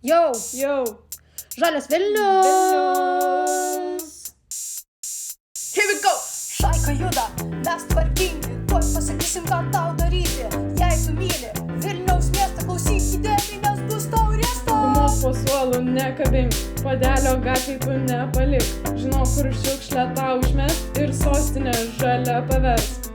Jau, Žalias Vilnius. here we go. Šaika juda, mes tvarkingi, tuoj pasakysim, ką tau daryti. Jei tu myli Vilniaus miestą, klausyk įdėmiai, nes bus tau riesta. Gumos po suolų nekabink, padelio gatvėj tu nepalik. Žinau, kur šiukšlę tau išmest ir sostinę žalia paversk.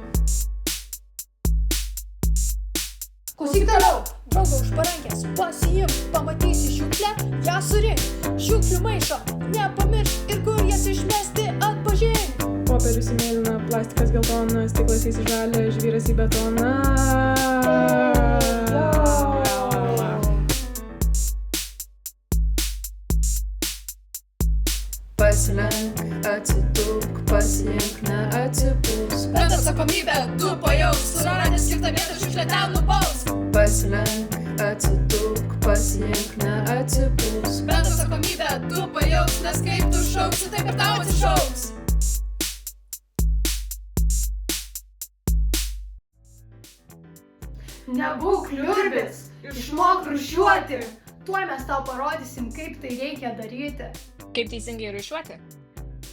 Klausyk toliau, draugo už parankės, pasiimk, pamatysi šiukšlę, ją surink. Šiukšlių maišą, nepamiršk ir kur jas išmesti atpažink. Popierius į mėlyną, plastikas geltoną, stiklas į žalią, žvyras į betoną. Pasilenk, atsitūpk, pasiimk, neatsipūsk. Bet atsakomybę tu pajausk, suradęs skirtą vietą šiukšlę ten nubausk. Pasilenk, atsitūpk, pasiimk, neatsipūsk. Bet atsakomybę tu pajausk, nes kaip tu šauksi, taip ir tau atsišauks. Nebūk liurbis, išmok rūšiuoti. Tuoj mes tau parodysim, kaip tai reikia daryti. Kaip teisingai rūšiuoti?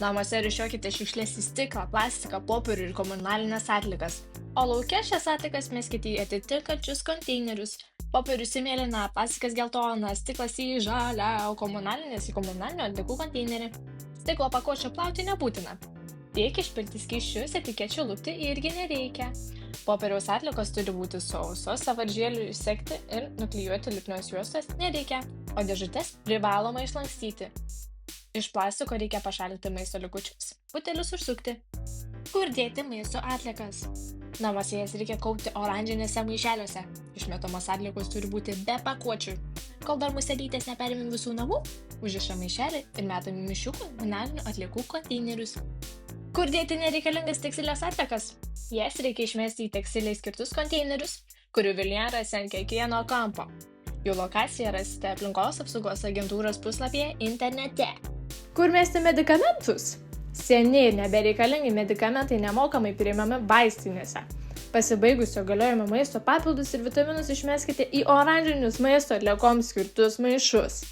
Namuose rūšiuokite šiukšlės į stiklą, plastiką, popierių ir komunalinės atliekas. O lauke šias atliekas meskite į atitinkančius konteinerius. Popierius į mėlyną, plastikas geltoną, stiklas į žalią, o komunalinės į komunalinių atliekų konteinerį. Stiklo pakuočių plauti nebūtina. Tiek išpilti skysčius, etikečių lupti irgi nereikia. Popieriaus atliekos turi būti sausos, sąvaržėlių išsekti ir nuklijuoti lipnios juostos nereikia, o dėžutes privaloma išlankstyti. Iš plastiko reikia pašalinti maisto likučius, butelius užsukti. Kur dėti maisto atliekas? Namuose jas reikia kaupti oranžinėse maišeliuose. Išmetamos atliekos turi būti be pakuočių. Kol dar muselytės neperėmė visų namų, užriša maišelį ir metami mišių komunalinių atliekų konteinerius. Kur dėti nereikalingas tekstilės atliekas? Jas reikia išmesti į tekstilei skirtus konteinerius, kurių Vilniuje rasite ant kiekvieno kampo. Jų lokaciją rasite aplinkos apsaugos agentūros puslapyje internete. Kur mesti medikamentus? Seniai nebereikalingi medikamentai nemokamai priimami vaistinėse. Pasibaigusio galiojimo maisto papildus ir vitaminus išmeskite į oranžinius maisto atliekoms skirtus maišus.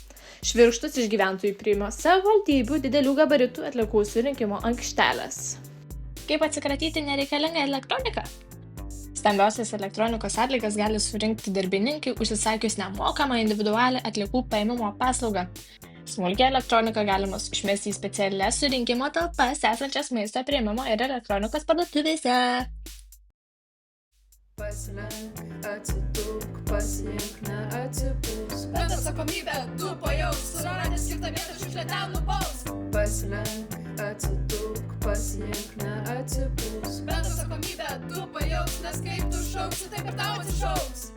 Švirkštus iš gyventojų priima savivaldybių didelių gabaritų atliekų surinkimo aikštelės. Kaip atsikratyti nereikalingą elektroniką? Stambiausias elektronikos atliekas gali surinkti darbininkai užsisakius nemokamą individualią atliekų paėmimo paslaugą. Smulkią elektroniką galima išmesti į specialias surinkimo talpas esančias maisto priėmimo ir elektronikos parduotuvėse. Pasilenk, atsitūpk, pasiimk, neatsipūsk. Bet atsakomybę tu pajausk, suradęs skirtą vietą šiukšlę ten nubausk. Pasilenk, atsitūpk, pasiimk, neatsipūsk. Bet atsakomybę tu pajausk, nes kaip tu šauksi, taip ir tau atsišauks.